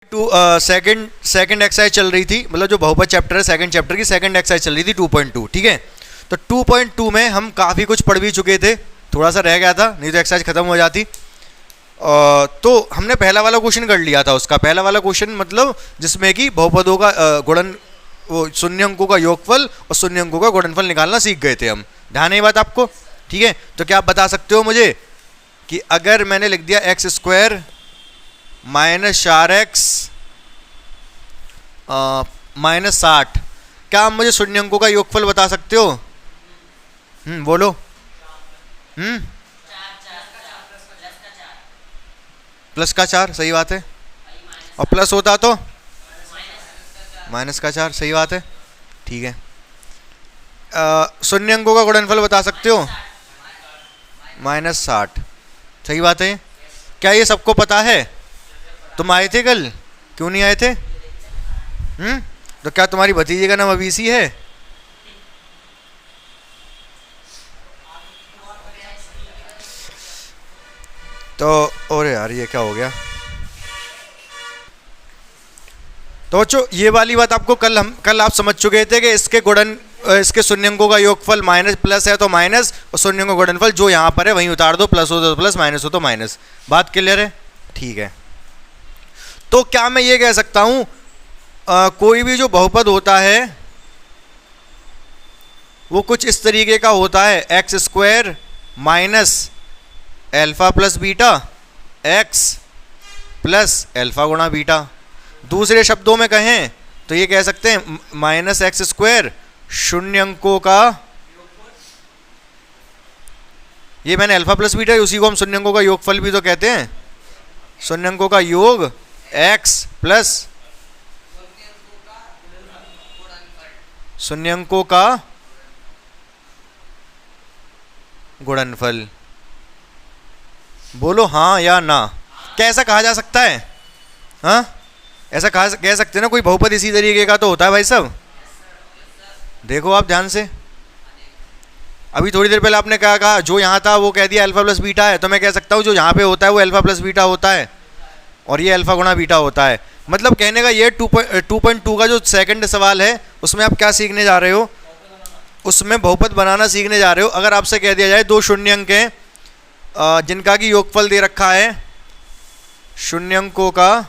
To second second exercise चल रही थी, मतलब जो बहुपद चैप्टर है सेकंड चैप्टर की सेकंड एक्सरसाइज चल रही थी 2.2। ठीक है, तो 2.2 में हम काफ़ी कुछ पढ़ भी चुके थे, थोड़ा सा रह गया था, नहीं तो एक्सरसाइज खत्म हो जाती। तो हमने पहला वाला क्वेश्चन कर लिया था। उसका पहला वाला क्वेश्चन मतलब जिसमें कि बहुपदों का गुणन, वो शून्य अंकों का योगफल और शून्य अंकों का गुणनफल निकालना सीख गए थे हम। ध्यान है ये बात आपको? ठीक है, तो क्या आप बता सकते हो मुझे कि अगर मैंने लिख दिया x square minus 4x minus 60, क्या आप मुझे शून्य अंकों का योगफल बता सकते हो? बोलो। प्लस का 4, सही बात है। और प्लस होता तो माइनस का 4, सही बात है। ठीक है, शून्य अंकों का गुणनफल बता सकते हो? माइनस 60, सही बात है। क्या ये सबको पता है? तुम आए थे कल, क्यों नहीं आए थे? तो क्या तुम्हारी भतीजे का नाम अवीसी है? तो और यार ये क्या हो गया? तो बच्चों ये वाली बात आपको कल आप समझ चुके थे कि इसके शून्य अंकों का योगफल माइनस प्लस है तो माइनस, और शून्य अंकों का गुणनफल जो यहाँ पर है वहीं उतार दो, प्लस हो तो प्लस, माइनस हो तो माइनस। बात क्लियर है? ठीक है, तो क्या मैं ये कह सकता हूँ कोई भी जो बहुपद होता है वो कुछ इस तरीके का होता है, x square minus alpha plus beta x plus alpha गुणा बीटा। दूसरे शब्दों में कहें तो ये कह सकते हैं माइनस एक्स स्क्वायर शून्य अंकों का, ये मैंने अल्फा प्लस बीटा, उसी को हम शून्य अंकों का योगफल भी तो कहते हैं। शून्य अंकों का योग एक्स प्लस शून्य अंकों का गुणनफल। बोलो हाँ या ना। क्या ऐसा कहा जा सकता है? हाँ, ऐसा कह सकते हैं ना, कोई बहुपद इसी तरीके का तो होता है भाई साहब। देखो आप ध्यान से, अभी थोड़ी देर पहले आपने क्या कहा, जो यहाँ था वो कह दिया अल्फा प्लस बीटा है, तो मैं कह सकता हूँ जो यहाँ पे होता है वो अल्फा प्लस बीटा होता है और ये अल्फा गुणा बीटा होता है। मतलब कहने का ये 2.2 का जो सेकंड सवाल है उसमें आप क्या सीखने जा रहे हो? उसमें बहुपद बनाना सीखने जा रहे हो। अगर आपसे कह दिया जाए दो शून्य अंक हैं जिनका की योगफल दे रखा है, शून्य अंकों का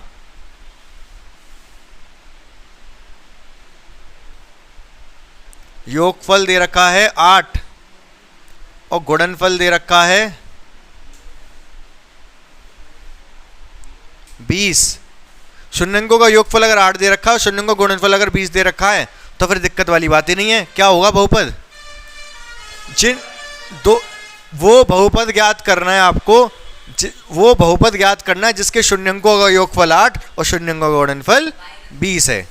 योगफल दे रखा है 8 और गुणनफल दे रखा है 20। शून्य अंकों का योगफल अगर 8 दे रखा है और शून्य अंकों का गुणनफल अगर 20 दे रखा है तो फिर दिक्कत वाली बात ही नहीं है। क्या होगा बहुपद? वो बहुपद ज्ञात करना है आपको, वो बहुपद ज्ञात करना है जिसके शून्य अंकों का योगफल 8 और शून्य अंकों का गुणनफल 20 है।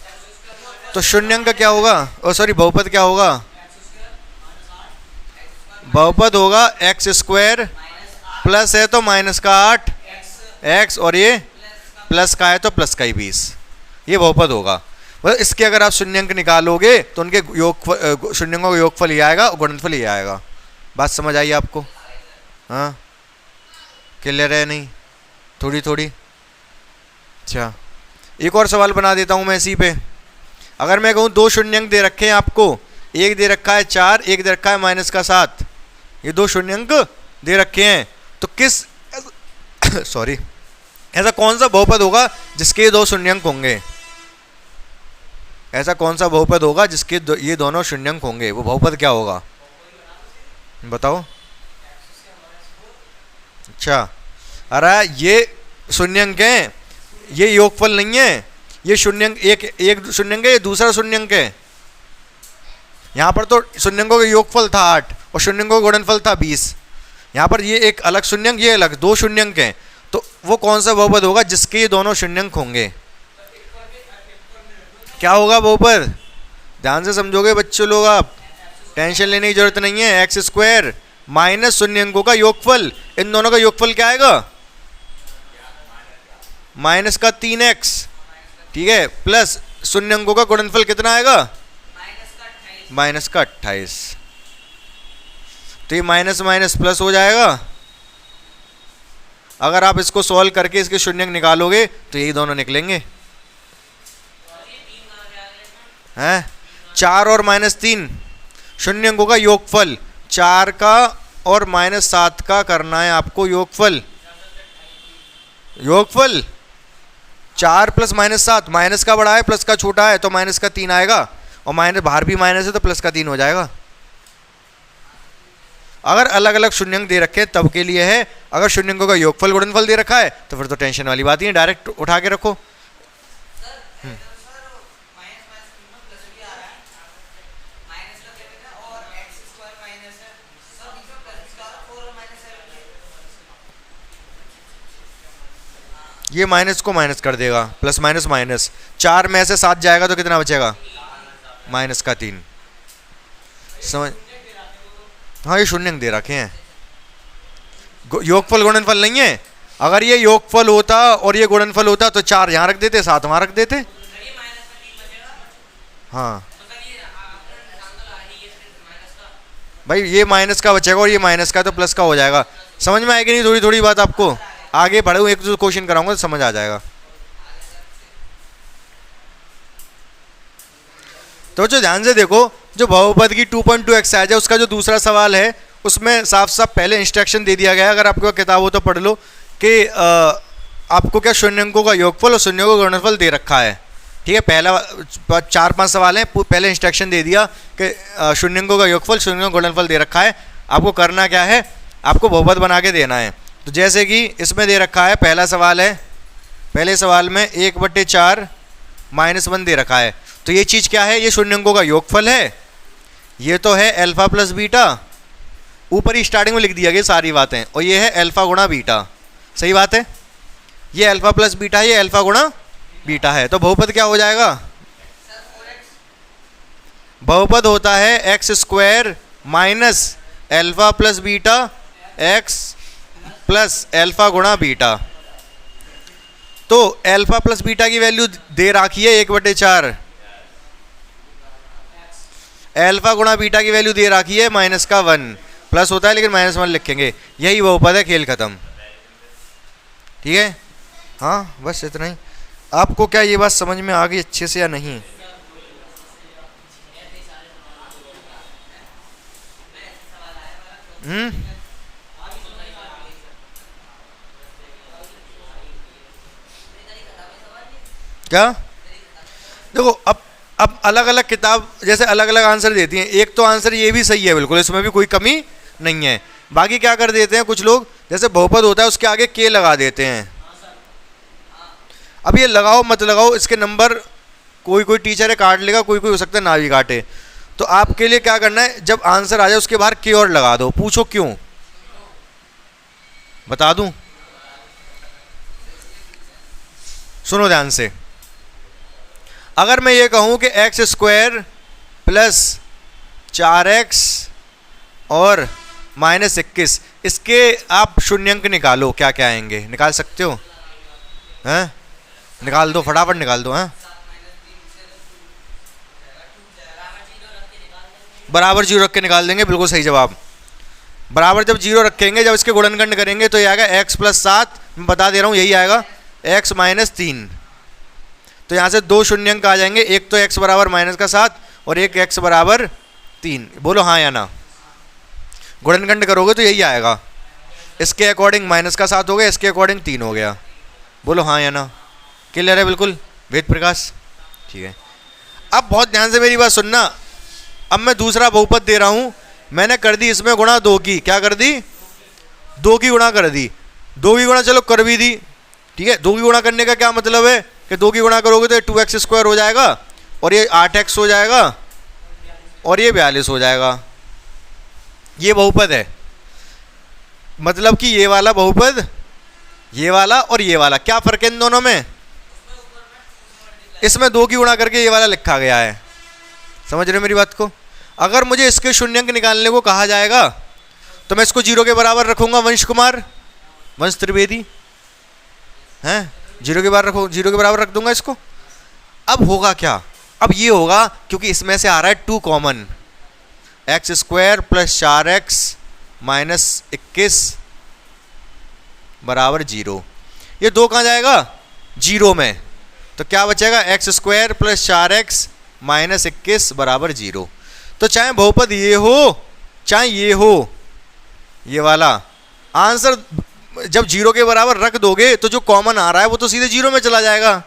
तो शून्य अंक क्या होगा? बहुपद क्या होगा? बहुपद होगा एक्स स्क्वायर प्लस है तो माइनस का 8 एक्स, और ये प्लस का है तो प्लस का ही 20। ये बहुपद होगा। मतलब इसके अगर आप शून्य अंक निकालोगे तो उनके शून्य अंकों का योगफल ये आएगा और गुणनफल ये आएगा। बात समझ आई आपको? हाँ, क्लियर है? नहीं थोड़ी थोड़ी। अच्छा, एक और सवाल बना देता हूँ मैं इसी पे। अगर मैं कहूँ दो शून्य अंक दे रखे हैं आपको, एक दे रखा है 4, एक दे रखा है माइनस का 7, ये दो शून्य अंक दे रखे हैं, तो किस सॉरी ऐसा कौन सा बहुपद होगा जिसके ये दो शून्य अंक होंगे? ऐसा कौन सा बहुपद होगा जिसके ये दोनों शून्य अंक होंगे? वो बहुपद क्या होगा बताओ? अच्छा, अरे ये शून्य अंक है, ये योगफल नहीं है। ये शून्य अंक एक शून्य अंक है, ये दूसरा शून्य अंक है। यहाँ पर तो शून्य अंकों का योगफल था 8 और शून्य अंकों का गुणनफल था 20। यहाँ पर ये एक अलग शून्य अंक, ये अलग, दो शून्य अंक हैं। तो वो कौन सा बहुपद होगा जिसके ये दोनों शून्य अंक होंगे? क्या होगा बहुपद? ध्यान से समझोगे बच्चों लोग, आप टेंशन लेने की जरूरत नहीं है। एक्स स्क्वायर माइनस शून्य अंकों का योगफल, इन दोनों का योगफल क्या आएगा? माइनस का 3x, ठीक है, प्लस शून्य अंकों का गुणनफल कितना आएगा? माइनस का 28। तो ये माइनस माइनस प्लस हो जाएगा। अगर आप इसको सॉल्व करके इसके शून्य निकालोगे तो यही दोनों निकलेंगे। हैं 4 और -3 शून्यंकों का योगफल, 4 का और -7 का करना है आपको योगफल। योगफल 4 + -7, माइनस का बड़ा है प्लस का छोटा है तो माइनस का 3 आएगा, और माइनस बाहर भी माइनस है तो प्लस का 3 हो जाएगा। अगर अलग अलग शून्यंक दे रखे तब के लिए है, अगर शून्यंकों का योगफल गुणनफल दे रखा है तो फिर तो टेंशन वाली बात ही है, डायरेक्ट उठा के रखो। ये माइनस को माइनस कर देगा, प्लस माइनस माइनस, 4 में से 7 जाएगा तो कितना बचेगा, -3। समझ? हाँ ये शून्यंक दे रखे हैं, योगफल गुणनफल नहीं है। अगर ये योगफल होता और ये गुणनफल होता तो 4 यहाँ रख देते, 7 वहाँ रख देते। हाँ भाई ये माइनस का बचेगा और ये माइनस का तो प्लस का हो जाएगा। समझ में आएगी नहीं थोड़ी थोड़ी बात आपको? आगे बढ़ो, एक दो क्वेश्चन कराऊंगा तो समझ आ जाएगा। तो जो ध्यान से देखो, जो बहुपद की 2.2 एक्सरसाइज है उसका जो दूसरा सवाल है उसमें साफ साफ पहले इंस्ट्रक्शन दे दिया गया है, अगर आपको किताब हो तो पढ़ लो, कि आपको क्या शून्यंकों का योगफल और शून्यंकों का गुणनफल दे रखा है। ठीक है, पहला 4-5 सवाल हैं, पहले इंस्ट्रक्शन दे दिया कि शून्यंकों का योगफल शून्यंकों का गुणनफल दे रखा है, आपको करना क्या है, आपको बहुपद बना के देना है। तो जैसे कि इसमें दे रखा है, पहला सवाल है, पहले सवाल में 1/4 -1 दे रखा है, तो ये चीज़ क्या है, ये शून्यंकों का योगफल है, ये तो है अल्फा प्लस बीटा, ऊपर ही स्टार्टिंग में लिख दिया गया सारी बातें, और ये है अल्फा गुणा बीटा। सही बात है, ये अल्फा प्लस बीटा है, ये अल्फा गुणा बीटा है। तो बहुपद क्या हो जाएगा, बहुपद होता है x² minus alpha plus beta x plus alpha गुणा बीटा। तो अल्फा प्लस बीटा की वैल्यू दे रखी है 1/4, अल्फा गुणा बीटा की वैल्यू दे रखी है -1, प्लस होता है लेकिन -1 लिखेंगे, यही बहुपद है, खेल खत्म। ठीक है, हाँ बस इतना ही। आपको क्या ये बात समझ में आ गई अच्छे से या नहीं? क्या देखो, अब अलग अलग किताब जैसे अलग अलग आंसर देती हैं, एक तो आंसर ये भी सही है बिल्कुल, इसमें भी कोई कमी नहीं है, बाकी क्या कर देते हैं कुछ लोग, जैसे बहुपद होता है उसके आगे के लगा देते हैं। अब ये लगाओ मत लगाओ, इसके नंबर कोई कोई टीचर है काट लेगा, कोई कोई हो सकता है ना भी काटे। तो आपके लिए क्या करना है, जब आंसर आ जाए उसके बाहर के और लगा दो। पूछो क्यों, बता दूं? सुनो ध्यान से, अगर मैं ये कहूं कि x² + 4x और -21, इसके आप शून्यंक निकालो, क्या क्या आएंगे, निकाल सकते हो? हैं, निकाल दो, फटाफट निकाल दो। हैं, बराबर 0 रख के निकाल देंगे, बिल्कुल सही जवाब। बराबर जब 0 रखेंगे, जब इसके गुणनखंड करेंगे तो ये आएगा x + 7, मैं बता दे रहा हूँ यही आएगा, x - 3। तो यहाँ से 2 शून्यंक आ जाएंगे, एक तो x बराबर -7 और एक x बराबर 3। बोलो हाँ या ना? गुणनखंड करोगे तो यही आएगा, इसके अकॉर्डिंग -7 हो गया, इसके अकॉर्डिंग 3 हो गया। बोलो हाँ या ना? क्लियर है बिल्कुल वेद प्रकाश? ठीक है, अब बहुत ध्यान से मेरी बात सुनना। अब मैं दूसरा बहुपद दे रहा हूँ, मैंने कर दी इसमें गुणा 2 की, क्या कर दी, 2 की गुणा कर दी, 2 की गुणा चलो कर भी दी। ठीक है, 2 की गुणा करने का क्या मतलब है कि 2 की गुणा करोगे तो ये 2x² हो जाएगा और ये 8x हो जाएगा और ये 42 हो जाएगा। ये बहुपद है, मतलब कि ये वाला बहुपद, ये वाला और ये वाला, क्या फर्क है इन दोनों में? इसमें 2 की गुणा करके ये वाला लिखा गया है। समझ रहे हो मेरी बात को? अगर मुझे इसके शून्यंक निकालने को कहा जाएगा तो मैं इसको 0 के बराबर रखूंगा, वंश कुमार, वंश त्रिवेदी, हैं 0 के बराबर रख दूंगा इसको। अब होगा क्या, अब ये होगा, क्योंकि इसमें से आ रहा है 2 कॉमन, x² + 4x - 21 बराबर 0। ये 2 कहाँ जाएगा, 0 में, तो क्या बचेगा, x² + 4x -21 बराबर 0। तो चाहे बहुपद ये हो चाहे ये हो, ये वाला आंसर जब 0 के बराबर रख दोगे तो जो कॉमन आ रहा है वो तो सीधे 0 में चला जाएगा।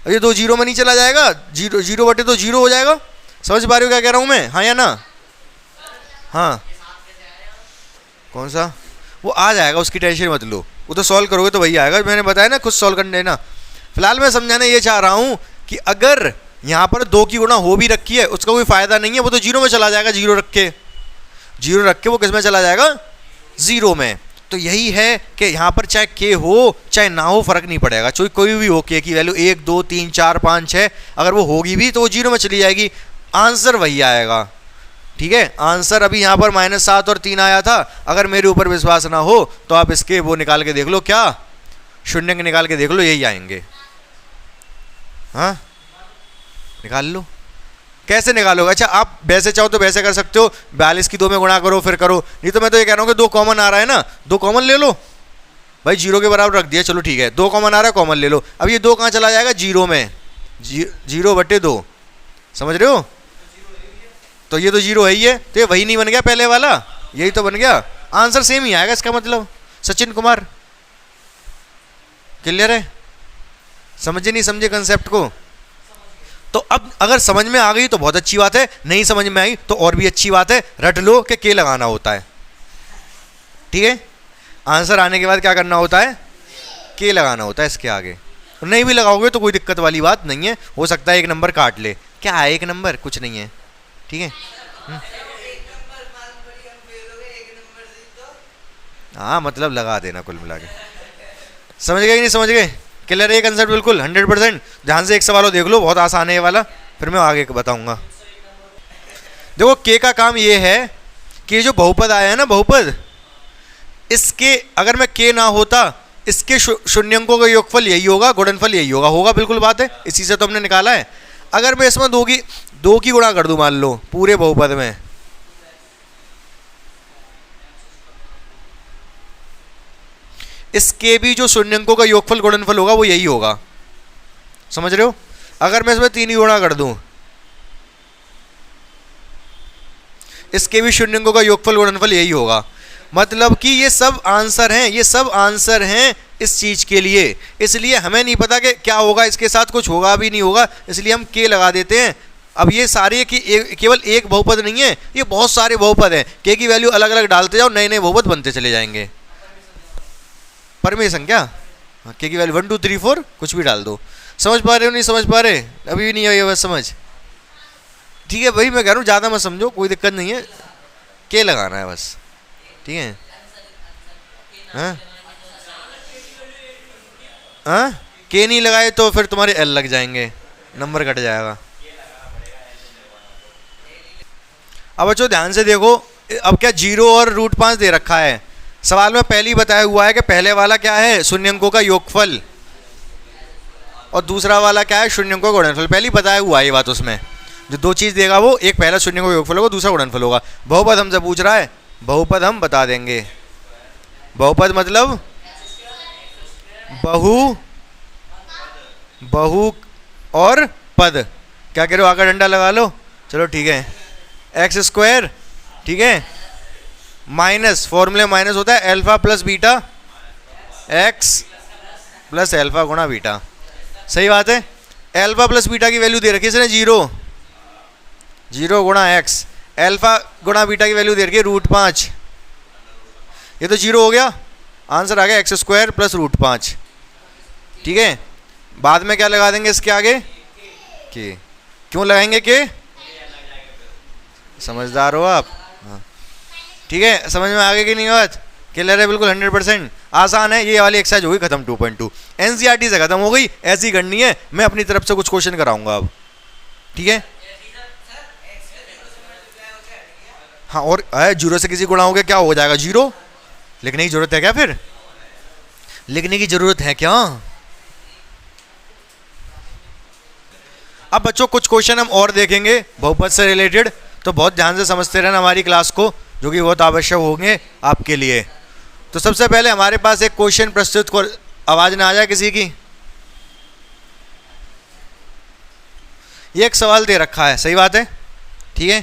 ये 2 0 में नहीं चला जाएगा, 0 बटे तो 0 हो जाएगा। समझ पा रहे हो क्या कह रहा हूँ मैं? हाँ या ना? हाँ, कौन सा? वो आ जाएगा, उसकी टेंशन मत लो, वो तो सॉल्व करोगे तो वही आएगा। मैंने बताया ना, खुद सॉल्व कर लेना। फिलहाल मैं समझाने ये चाह रहा हूँ कि अगर यहाँ पर 2 की गुणा हो भी रखी है उसका कोई फायदा नहीं है, वो तो 0 में चला जाएगा। 0 रख के वो किस में चला जाएगा? 0 में। तो यही है कि यहाँ पर चाहे k हो चाहे ना हो फर्क नहीं पड़ेगा, कोई भी हो k की वैल्यू 1 2 3 4 5 6, अगर वो होगी भी तो वो 0 में चली जाएगी, आंसर वही आएगा। ठीक है, आंसर अभी यहाँ पर -7 और 3 आया था। अगर मेरे ऊपर विश्वास ना हो तो आप इसके वो निकाल के देख लो, क्या शून्य के निकाल के देख लो, यही आएंगे। हाँ, निकाल लो। कैसे निकालोगे? अच्छा, आप वैसे चाहो तो वैसे कर सकते हो, 42 की 2 में गुणा करो फिर करो, नहीं तो मैं तो ये कह रहा हूँ कि 2 कॉमन आ रहा है ना, 2 कॉमन ले लो भाई। 0 के बराबर रख दिया, चलो ठीक है, 2 कॉमन आ रहा है, कॉमन ले लो। अब ये 2 कहाँ चला जाएगा? 0 में, 0 बटे 2। समझ रहे हो? तो ये तो 0 है ही है, तो ये वही नहीं बन गया पहले वाला? यही तो बन गया, आंसर सेम ही आएगा इसका मतलब। सचिन कुमार, क्लियर है? समझे नहीं समझे कंसेप्ट को? तो अब अगर समझ में आ गई तो बहुत अच्छी बात है, नहीं समझ में आई तो और भी अच्छी बात है। रट लो कि के लगाना होता है। ठीक है, आंसर आने के बाद क्या करना होता है? के लगाना होता है इसके आगे। नहीं भी लगाओगे तो कोई दिक्कत वाली बात नहीं है, हो सकता है 1 नंबर काट ले। क्या है 1 नंबर? कुछ नहीं है। ठीक है, हाँ मतलब लगा देना कुल मिला के। समझ गए कि नहीं समझ गए? क्लियर है कंसेप्ट? बिल्कुल 100%। ध्यान से एक सवाल देख लो, बहुत आसान है ये वाला, फिर मैं आगे बताऊंगा। देखो के का काम ये है कि जो बहुपद आया है ना, बहुपद, इसके अगर मैं के ना होता, इसके शून्यंकों का योगफल यही होगा, गुणनफल यही होगा बिल्कुल बात है, इसी से तो हमने निकाला है। अगर मैं इसमें 2 की गुणा कर दूं मान लो पूरे बहुपद में, इसके भी जो शून्यंकों का योगफल गुणनफल होगा वो यही होगा। समझ रहे हो? अगर मैं इसमें 3 ही गुणा कर दूं, इसके भी शून्यंकों का योगफल गुणनफल यही होगा। मतलब कि ये सब आंसर हैं, ये सब आंसर हैं इस चीज के लिए। इसलिए हमें नहीं पता कि क्या होगा इसके साथ, कुछ होगा भी नहीं होगा, इसलिए हम के लगा देते हैं। अब ये सारे की केवल एक बहुपद नहीं है, ये बहुत सारे बहुपद हैं। के की वैल्यू अलग अलग डालते जाओ, नए नए बहुपद बनते चले जाएंगे। परमेशन क्या? के की वैल्यू 1 2 3 4 कुछ भी डाल दो। समझ पा रहे हो? नहीं समझ पा रहे? अभी भी नहीं आई बस समझ? ठीक है भाई, मैं कह रहा हूँ ज़्यादा मत समझो, कोई दिक्कत नहीं है, के लगाना है बस। ठीक है, हाँ हाँ, के नहीं लगाए तो फिर तुम्हारे एल लग जाएंगे, नंबर कट जाएगा। अब बच्चों ध्यान से देखो, अब क्या 0 और √5 दे रखा है। सवाल में पहले ही बताया हुआ है कि पहले वाला क्या है? शून्यंकों का योगफल, और दूसरा वाला क्या है? शून्यंकों का गुणनफल। पहले ही बताया हुआ है ये बात। उसमें जो 2 चीज़ देगा वो, एक पहला शून्यंकों का योगफल होगा, दूसरा गुणनफल होगा। बहुपद हमसे पूछ रहा है, बहुपद हम बता देंगे। बहुपद मतलब बहु और पद। क्या कह रहे हो? आकर डंडा लगा लो। चलो ठीक है, x², ठीक है, माइनस, फॉर्मूले माइनस होता है alpha plus beta x plus alpha गुणा बीटा। सही बात है। अल्फा प्लस बीटा की वैल्यू दे रखी है इसने 0 गुणा x, अल्फा गुणा बीटा की वैल्यू दे रखी है √5। ये तो 0 हो गया, आंसर आ गया x² प्लस √5। ठीक है, बाद में क्या लगा देंगे इसके आगे? के। क्यों लगाएंगे के? समझदार हो आप। हाँ ठीक है, समझ में आ गई कि नहीं बात? क्लियर है? बिल्कुल 100% आसान है। ये वाली एक्सरसाइज होगी खत्म 2.2, एनसीईआरटी से खत्म हो गई। ऐसी करनी है, मैं अपनी तरफ से कुछ क्वेश्चन कराऊंगा अब। ठीक है, हाँ, और 0 से किसी गुणा हो गया क्या हो जाएगा? 0। लिखने की जरूरत है क्या? फिर लिखने की जरूरत है क्या? अब बच्चों कुछ क्वेश्चन हम और देखेंगे बहुपद से रिलेटेड, तो बहुत ध्यान से समझते रहना हमारी क्लास को, जो कि बहुत आवश्यक होंगे आपके लिए। तो सबसे पहले हमारे पास एक क्वेश्चन प्रस्तुत को, आवाज ना आ जाए किसी की। ये एक सवाल दे रखा है, सही बात है, ठीक है।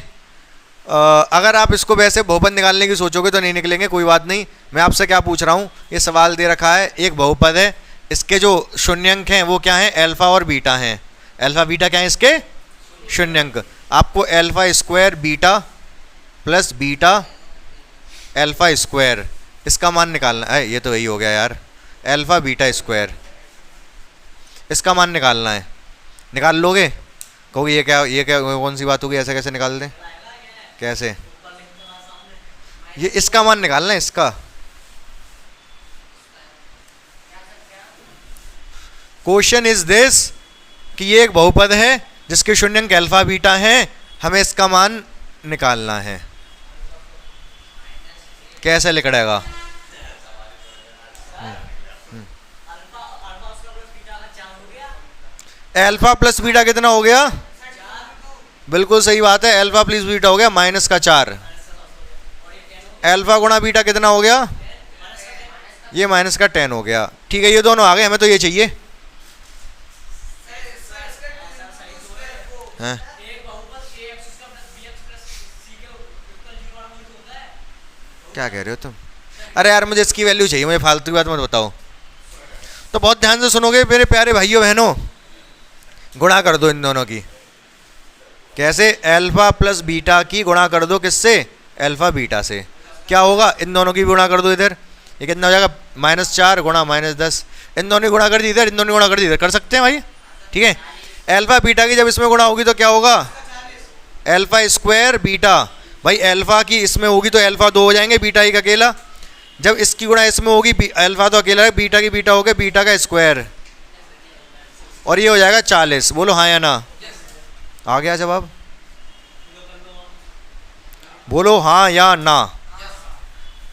अगर आप इसको वैसे बहुपद निकालने की सोचोगे तो नहीं निकलेंगे, कोई बात नहीं। मैं आपसे क्या पूछ रहा हूँ, ये सवाल दे रखा है, एक बहुपद है, इसके जो शून्यंक हैं वो क्या हैं, अल्फा और बीटा हैं। अल्फा बीटा क्या है इसके शून्यंक। आपको alpha square beta plus beta alpha square इसका मान निकालना है। ये तो यही हो गया यार, अल्फा बीटा स्क्वायर, इसका मान निकालना है। निकाल लोगे? कहोगे ये क्या कौन सी बात होगी, ऐसे कैसे निकाल दें, कैसे? ये इसका मान निकालना है, इसका। क्वेश्चन इज दिस कि ये एक बहुपद है जिसके शून्यंक अल्फा बीटा हैं, हमें इसका मान निकालना है। कैसे लिखड़ेगा? अल्फा प्लस बीटा कितना हो गया? बिल्कुल सही बात है, अल्फा प्लस बीटा हो गया -4। अल्फा गुणा बीटा कितना हो गया? ये -10 हो गया। ठीक है, ये दोनों आ गए, हमें तो ये चाहिए। हाँ? क्या कह रहे हो तुम? अरे यार मुझे इसकी वैल्यू चाहिए, मुझे फालतू की बात मत बताओ। तो बहुत ध्यान से सुनोगे मेरे प्यारे भाइयों बहनों, गुणा कर दो इन दोनों की। कैसे? अल्फा प्लस बीटा की गुणा कर दो, किससे? अल्फा बीटा से। क्या होगा? इन दोनों की गुणा कर दो इधर, ये कितना हो जाएगा? -4 गुणा -10। इन दोनों की गुणा कर दी इधर, इन दोनों की गुणा कर दी इधर, कर सकते हैं भाई, ठीक है। अल्फा बीटा की जब इसमें गुणा होगी तो क्या होगा? Alpha square beta. भाई अल्फा की इसमें होगी तो अल्फा 2 हो जाएंगे, बीटा एक अकेला। जब इसकी गुणा इसमें होगी, अल्फा तो अकेला है, बीटा की बीटा हो गया, बीटा का स्क्वायर, और ये हो जाएगा 40। बोलो हाँ या ना? आ गया जवाब? बोलो हाँ या ना?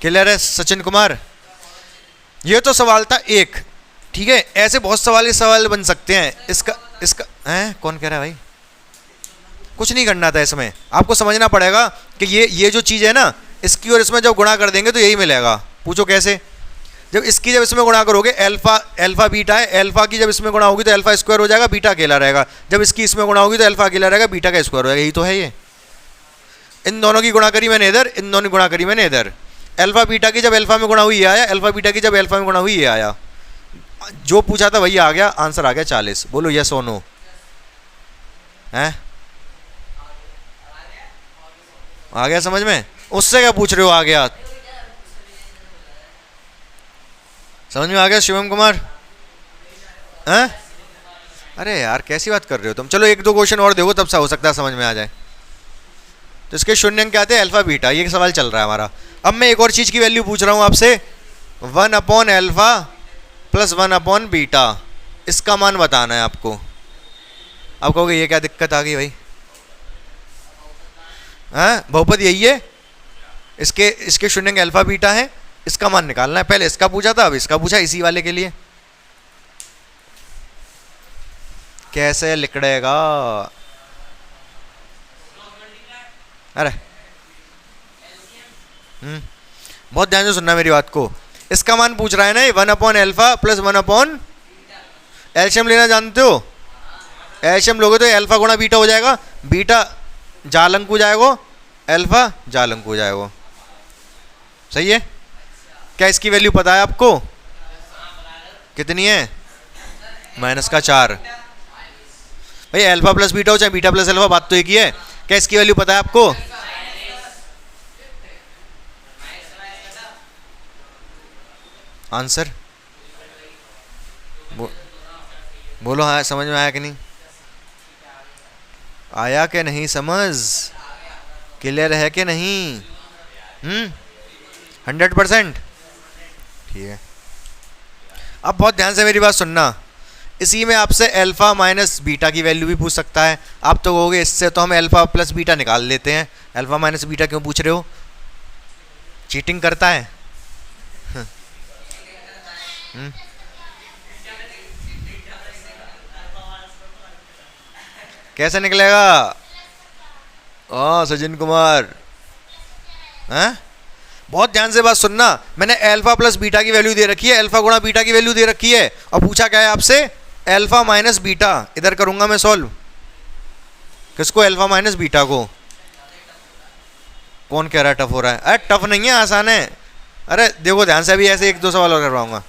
क्लियर है सचिन कुमार? ये तो सवाल था एक, ठीक है। ऐसे बहुत सवाल बन सकते हैं। इसका हैं? कौन कह रहा है भाई? कुछ नहीं करना था इसमें, आपको समझना पड़ेगा कि ये जो चीज़ है ना, इसकी और इसमें जब गुणा कर देंगे तो यही मिलेगा। पूछो कैसे? जब इसमें गुणा करोगे, अल्फा बीटा है, अल्फा की जब इसमें गुणा होगी तो अल्फा स्क्वायर हो जाएगा, बीटा अकेला रहेगा। जब इसकी इसमें गुणा होगी तो अल्फा अकेला रहेगा, बीटा का स्क्वायर हो जाएगा। यही तो है ये। इन दोनों की गुणा करी मैंने इधर, इन दोनों की गुणा करी मैंने इधर। अल्फा बीटा की जब अल्फा में गुणा हुई ये आया, अल्फा बीटा की जब अल्फा में गुणा हुई ये आया। जो पूछा था वही आ गया, आंसर आ गया 40। बोलो यस और नो? हैं? आ गया समझ में? उससे क्या पूछ रहे हो? आ गया समझ में? आ गया शिवम कुमार? हैं? अरे यार कैसी बात कर रहे हो तुम? चलो 1-2 क्वेश्चन और देखो, तब सा हो सकता है समझ में आ जाए। तो इसके शून्यंक क्या आते हैं? अल्फा बीटा, ये सवाल चल रहा है हमारा। अब मैं एक और चीज़ की वैल्यू पूछ रहा हूँ आपसे, 1/अल्फा प्लस 1/बीटा, इसका मान बताना है आपको। अब कहोगे ये क्या दिक्कत आ गई भाई? हाँ, बहुपद यही है, इसके शून्यंक अल्फा बीटा है, इसका मान निकालना है। पहले इसका पूछा था, अब इसका पूछा, इसी वाले के लिए। कैसे लिखड़ेगा? अरे बहुत ध्यान से सुनना मेरी बात को। इसका मान पूछ रहा है ना, 1/अल्फा प्लस 1/, एलसीएम लेना जानते हो? एलसीएम लोगे तो अल्फा गुणा बीटा हो जाएगा, बीटा जालंक हो जाएगा, अल्फा जालंक हो जाएगा। सही है? क्या इसकी वैल्यू पता है आपको? कितनी है? -4। भाई अल्फा प्लस बीटा हो चाहे बीटा प्लस अल्फा, बात तो एक ही है। क्या इसकी वैल्यू पता है आपको? आंसर बोलो हाँ, समझ में आया कि नहीं? आया कि नहीं समझ? क्लियर है कि नहीं? 100%? ठीक है। अब बहुत ध्यान से मेरी बात सुनना, इसी में आपसे अल्फा माइनस बीटा की वैल्यू भी पूछ सकता है। आप तो कहोगे इससे तो हम अल्फा प्लस बीटा निकाल लेते हैं, अल्फा माइनस बीटा क्यों पूछ रहे हो? चीटिंग करता है? कैसे निकलेगा? सचिन कुमार हैं? बहुत ध्यान से बात सुनना, मैंने अल्फा प्लस बीटा की वैल्यू दे रखी है, अल्फा गुणा बीटा की वैल्यू दे रखी है, और पूछा क्या है आपसे? Alpha minus beta. इधर करूंगा मैं सॉल्व, किसको? अल्फा माइनस बीटा को। कौन कह रहा है टफ हो रहा है? अरे टफ नहीं है, आसान है। अरे देखो ध्यान से, अभी ऐसे एक दो सवाल और करवाऊंगा।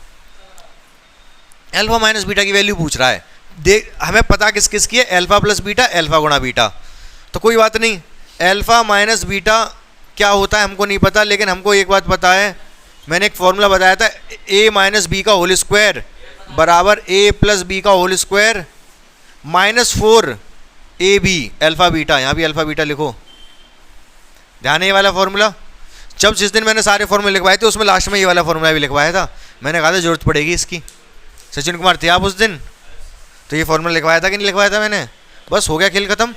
अल्फा माइनस बीटा की वैल्यू पूछ रहा है। देख हमें पता किस किस की है, अल्फा प्लस बीटा, अल्फा गुणा बीटा। तो कोई बात नहीं, अल्फा माइनस बीटा क्या होता है हमको नहीं पता, लेकिन हमको एक बात पता है, मैंने एक फॉर्मूला बताया था, ए माइनस बी का होल स्क्वायर बराबर ए प्लस बी का whole square minus 4 A B alpha beta. यहाँ भी अल्फा बीटा लिखो, ध्यान है ये वाला फॉर्मूला। जब जिस दिन मैंने सारे फॉर्मूले लिखवाए थे उसमें लास्ट में ये वाला फॉर्मूला भी लिखवाया था। मैंने कहा था जरूरत पड़ेगी इसकी। सचिन कुमार थे आप उस दिन? तो ये फॉर्मूला लिखवाया था कि नहीं लिखवाया था मैंने? बस हो गया खेल खत्म,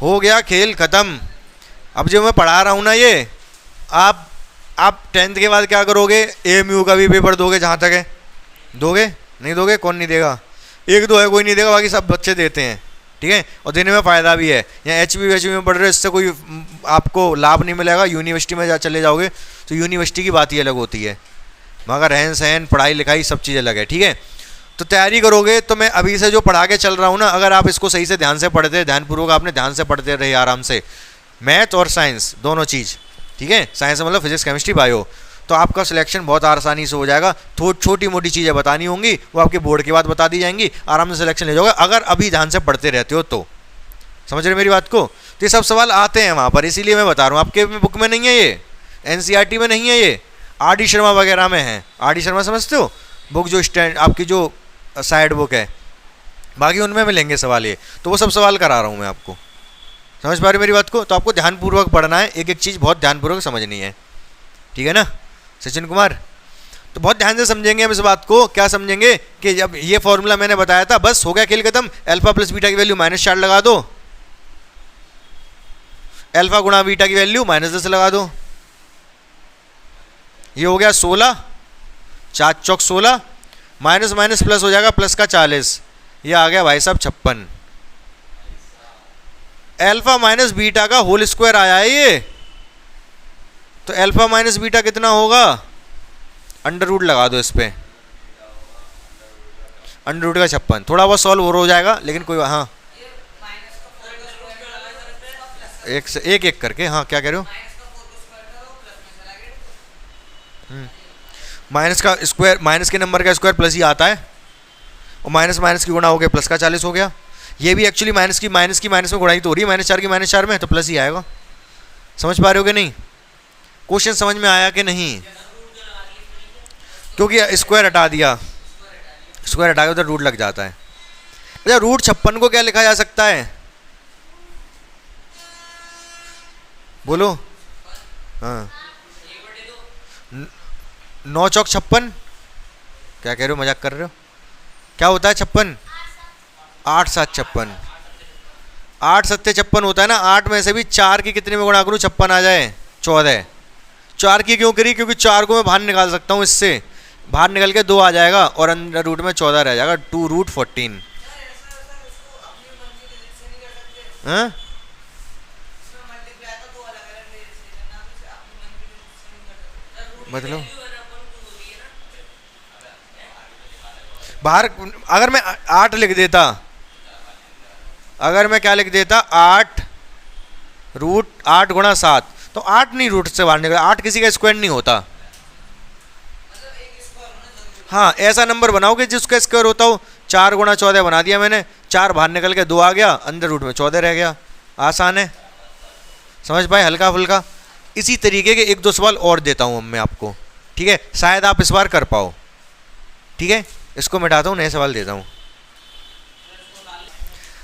हो गया खेल खत्म। अब जो मैं पढ़ा रहा हूँ ना ये, आप 10th के बाद क्या करोगे? AMU का भी पेपर दोगे, जहाँ तक है। दोगे? नहीं दोगे? कौन नहीं देगा? एक दो है कोई नहीं देगा, बाकी सब बच्चे देते हैं, ठीक है। और देने में फ़ायदा भी है। यहाँ HB में पढ़ रहे हो, इससे कोई आपको लाभ नहीं मिलेगा। यूनिवर्सिटी में चले जाओगे तो यूनिवर्सिटी की बात ही अलग होती है, मगर रहन सहन पढ़ाई लिखाई सब चीज़ अलग है, ठीक है। तो तैयारी करोगे तो मैं अभी से जो पढ़ा के चल रहा हूँ ना, अगर आप इसको सही से ध्यान से पढ़ते, ध्यानपूर्वक आपने ध्यान से पढ़ते रहे आराम से, मैथ और साइंस दोनों चीज़, ठीक है। साइंस मतलब फिजिक्स केमिस्ट्री बायो, तो आपका सिलेक्शन बहुत आसानी से हो जाएगा। छोटी मोटी चीज़ें बतानी होंगी, वो आपके बोर्ड के बाद बता दी जाएंगी, आराम से सिलेक्शन ले जाओगे अगर अभी ध्यान से पढ़ते रहते हो तो। समझ रहे मेरी बात को? तो ये सब सवाल आते हैं वहाँ पर, इसीलिए मैं बता रहा हूँ। आपके बुक में नहीं है ये, NCERT में नहीं है ये, RD शर्मा वगैरह में है। RD शर्मा समझते हो? बुक जो स्टैंड आपकी जो साइड बुक है, बाकी उनमें मिलेंगे सवाल ये। तो वो सब सवाल करा रहा हूँ मैं आपको। समझ पा रहे मेरी बात को? तो आपको ध्यानपूर्वक पढ़ना है, एक एक चीज़ बहुत ध्यानपूर्वक समझनी है, ठीक है ना सचिन कुमार? तो बहुत ध्यान से समझेंगे हम इस बात को। क्या समझेंगे कि जब ये फॉर्मूला मैंने बताया था, बस हो गया खेल खत्म। अल्फा प्लस बीटा की वैल्यू -4 लगा दो, अल्फा गुणा बीटा की वैल्यू -10 लगा दो। ये हो गया 16, 4 चौक 16, माइनस माइनस प्लस हो जाएगा, प्लस का 40, ये आ गया भाई साहब 56। अल्फा माइनस बीटा का होल स्क्वायर आया है ये। तो अल्फा माइनस बीटा कितना होगा? अंडर रूट लगा दो इस पे, अंडर रूट का 56। थोड़ा बहुत सॉल्व और हो जाएगा, लेकिन कोई, हाँ एक से एक करके। हाँ क्या कह रहे हो? माइनस का स्क्वायर, माइनस के नंबर का स्क्वायर प्लस ही आता है, और माइनस माइनस की गुणा हो गया, प्लस का 40 हो गया। ये भी एक्चुअली माइनस की माइनस में गुणाई तो हो रही है, -4 की -4 में, तो प्लस ही आएगा। समझ पा रहे हो कि नहीं? क्वेश्चन समझ में आया कि नहीं? क्योंकि स्क्वायर हटा दिया, स्क्वायर हटा के उधर रूट लग जाता है। अच्छा, रूट 56 को क्या लिखा जा सकता है? बोलो। हाँ 9 चौक 56। क्या कह रहे हो? मजाक कर रहे हो? क्या होता है 56? 8 7 56, 8 7 56 होता है ना। 8 में से भी 4 की कितने में गुणा करूँ 56 आ जाए? 14। 4 की क्यों करी? क्योंकि 4 को मैं बाहर निकाल सकता हूँ, इससे बाहर निकल के 2 आ जाएगा और अंदर रूट में 14 रह जाएगा, 2 रूट 14। हाँ मतलब बाहर अगर मैं 8 लिख देता, अगर मैं क्या लिख देता 8 रूट 8 गुणा 7, तो 8 नहीं रूट से बाहर निकला। 8 किसी का स्क्वायर नहीं होता। हाँ ऐसा नंबर बनाओ कि जिसका स्क्वायर होता हो। 4 गुणा 14 बना दिया मैंने, 4 बाहर निकल के 2 आ गया, अंदर रूट में 14 रह गया। आसान है, समझ पाए? हल्का फुल्का। इसी तरीके के 1 2 सवाल और देता हूँ मैं आपको, ठीक है? शायद आप इस बार कर पाओ, ठीक है? इसको मिटाता हूँ, नए सवाल देता हूँ।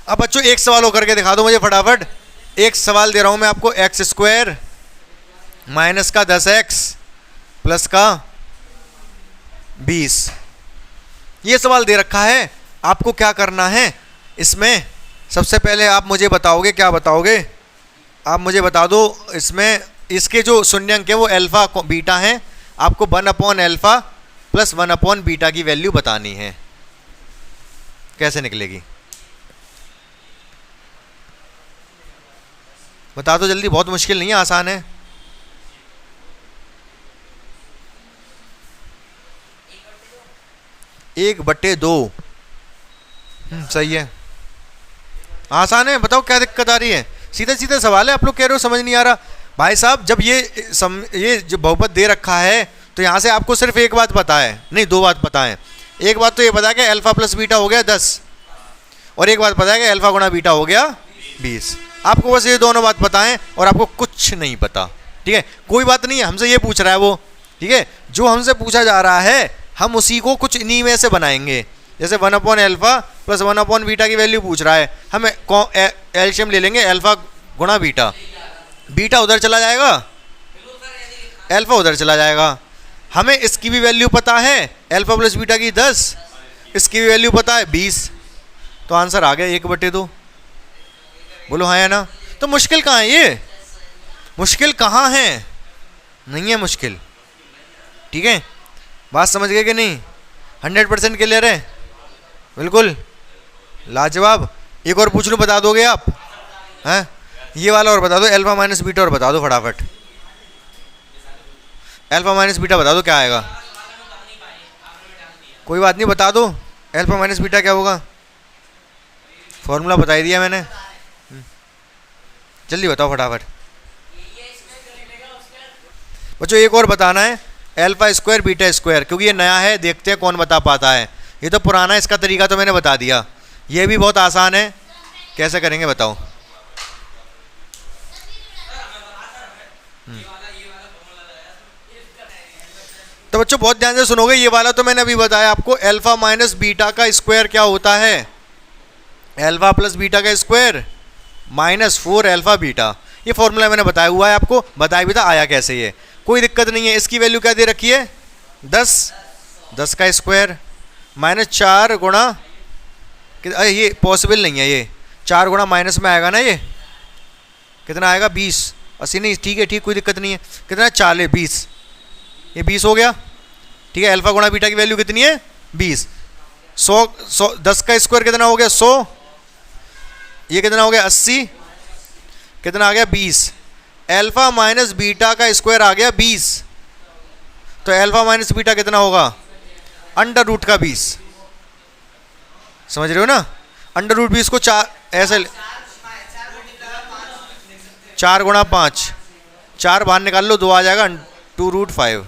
अब बच्चों एक सवाल हो करके दिखा दो मुझे फटाफट। एक सवाल दे रहा हूँ मैं आपको, x² माइनस का 10x प्लस का 20, ये सवाल दे रखा है। आपको क्या करना है इसमें? सबसे पहले आप मुझे बताओगे, क्या बताओगे? आप मुझे बता दो इसमें इसके जो शून्यंक है वो अल्फा बीटा है। आपको 1/α प्लस 1/बीटा की वैल्यू बतानी है। कैसे निकलेगी बता दो जल्दी, बहुत मुश्किल नहीं है, आसान है। एक बटे दो, सही है। आसान है, बताओ क्या दिक्कत आ रही है? सीधे सीधे सवाल है, आप लोग कह रहे हो समझ नहीं आ रहा। भाई साहब जब ये जो बहुपद दे रखा है तो यहाँ से आपको सिर्फ एक बात पता है, नहीं दो बात पता है। एक बात तो ये पता है कि अल्फा प्लस बीटा हो गया 10, और एक बात पता है कि अल्फा गुणा बीटा हो गया 20। आपको बस ये दोनों बात पता है और आपको कुछ नहीं पता, ठीक है। कोई बात नहीं है, हमसे ये पूछ रहा है वो, ठीक है। जो हमसे पूछा जा रहा है हम उसी को कुछ इन्हीं में से बनाएंगे। जैसे 1/अल्फा प्लस 1/बीटा की वैल्यू पूछ रहा है, हम एलसीएम ले लेंगे अल्फा गुणा बीटा। बीटा उधर चला जाएगा, अल्फा उधर चला जाएगा। हमें इसकी भी वैल्यू पता है, अल्फा प्लस बीटा की 10, इसकी भी वैल्यू पता है 20। तो आंसर आ गया 1/2। बोलो हाँ या ना? तो मुश्किल कहाँ है? ये मुश्किल कहाँ है? नहीं है मुश्किल, ठीक है। बात समझ गए कि नहीं? 100% क्लियर है? बिल्कुल लाजवाब। एक और पूछ लूँ, बता दोगे आप? हैं ये वाला और बता दो, अल्फा माइनस बीटा और बता दो फटाफट। अल्फा माइनस बीटा बता दो क्या आएगा? कोई बात नहीं, बता दो अल्फा माइनस बीटा क्या होगा। फॉर्मूला बता ही दिया मैंने, जल्दी बताओ फटाफट बच्चों। एक और बताना है, अल्फा स्क्वायर बीटा स्क्वायर, क्योंकि ये नया है, देखते हैं कौन बता पाता है। ये तो पुराना है, इसका तरीका तो मैंने बता दिया। ये भी बहुत आसान है, कैसे करेंगे बताओ? तो बच्चों बहुत ध्यान से सुनोगे, ये वाला तो मैंने अभी बताया आपको। अल्फा माइनस बीटा का स्क्वायर क्या होता है? अल्फा प्लस बीटा का स्क्वायर माइनस 4 अल्फा बीटा। ये फॉर्मूला मैंने बताया हुआ है आपको, बताया भी था आया कैसे ये, कोई दिक्कत नहीं है। इसकी वैल्यू क्या दे रखी है? 10 का स्क्वायर माइनस 4 गुणा, ये पॉसिबल नहीं है, ये 4 गुणा माइनस में आएगा ना, ये कितना आएगा? 20। 80 नहीं, ठीक है ठीक, कोई दिक्कत नहीं है। कितना? 40 20, ये 20 हो गया, ठीक है। अल्फा गुणा बीटा की वैल्यू कितनी है? 20। 100 10 का स्क्वायर कितना हो गया? 100। ये कितना हो गया? 80। कितना आ गया? 20। अल्फा माइनस बीटा का स्क्वायर आ गया 20। तो अल्फा माइनस बीटा कितना होगा? अंडर रूट का 20। समझ रहे हो ना? अंडर रूट 20 को 4 ऐसे 4 गुणा 5, 4 बाहर निकाल लो, 2 आ जाएगा, 2√5।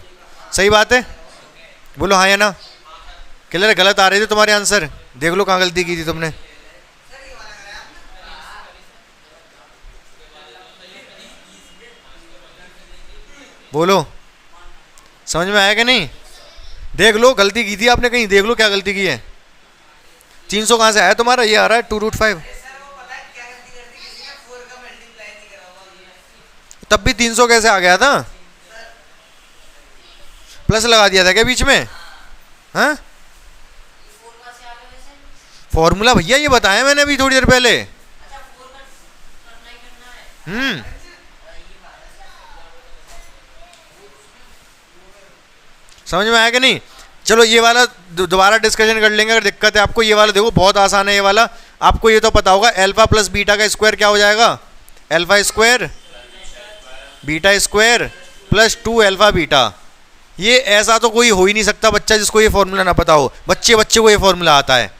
सही बात है? बोलो हाँ या ना? क्लियर? गलत आ रहे थे तुम्हारे आंसर, देख लो कहाँ गलती की थी तुमने। बोलो समझ में आया कि नहीं? देख लो गलती की थी आपने कहीं, देख लो क्या गलती की है। 300 कहाँ से आया तुम्हारा? ये आ रहा है 2√5। तब भी 300 कैसे आ गया था? प्लस लगा दिया था क्या बीच में? हाँ फॉर्मूला भैया ये बताया मैंने अभी थोड़ी देर पहले। समझ में आया कि नहीं? चलो ये वाला दोबारा डिस्कशन कर लेंगे अगर दिक्कत है आपको। ये वाला देखो बहुत आसान है ये वाला, आपको ये तो पता होगा। अल्फा प्लस बीटा का स्क्वायर क्या हो जाएगा? Alpha square beta square plus 2 alpha beta. ये ऐसा तो कोई हो ही नहीं सकता बच्चा जिसको ये फॉर्मूला ना पता हो। बच्चे को ये फॉर्मूला आता है,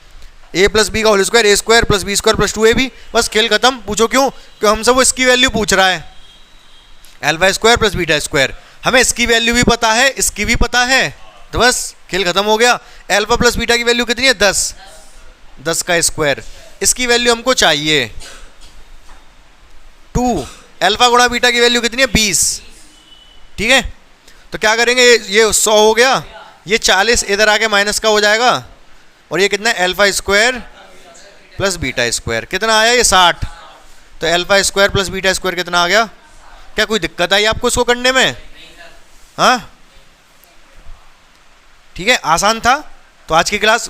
a प्लस बी का whole square, A square plus B square plus 2ab। बस खेल खत्म। पूछो क्यों? क्यों हमसे वो इसकी वैल्यू पूछ रहा है, alpha square plus beta square. हमें इसकी वैल्यू भी पता है, इसकी भी पता है, तो बस खेल खत्म हो गया। अल्फा प्लस बीटा की वैल्यू कितनी है? 10 का स्क्वायर। इसकी वैल्यू हमको चाहिए 2। अल्फा गुणा बीटा की वैल्यू कितनी है? 20। ठीक है, तो क्या करेंगे? ये 100 हो गया, ये 40 इधर आके माइनस का हो जाएगा, और ये कितना है? Alpha square plus beta square. कितना आया? ये 60। तो alpha square plus beta square कितना आ गया? क्या कोई दिक्कत आई आपको इसको करने में? हाँ ठीक है, आसान था। तो आज की क्लास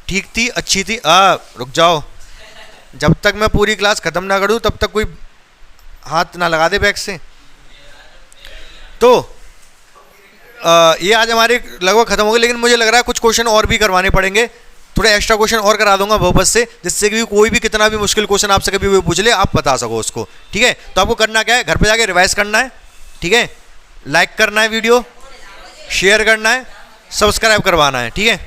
ठीक थी, अच्छी थी। रुक जाओ, जब तक मैं पूरी क्लास खत्म ना करूँ तब तक कोई हाथ ना लगा दे बैग से। तो ये आज हमारे लगभग खत्म हो गए, लेकिन मुझे लग रहा है कुछ क्वेश्चन और भी करवाने पड़ेंगे। थोड़े एक्स्ट्रा क्वेश्चन और करा दूंगा बहुपद से, जिससे कि कोई भी कितना भी मुश्किल क्वेश्चन आपसे कभी भी पूछ ले आप बता सको उसको। ठीक है, तो आपको करना क्या है? घर पे जाके रिवाइज करना है, ठीक है, लाइक करना है, वीडियो शेयर करना है, सब्सक्राइब करवाना है। ठीक है।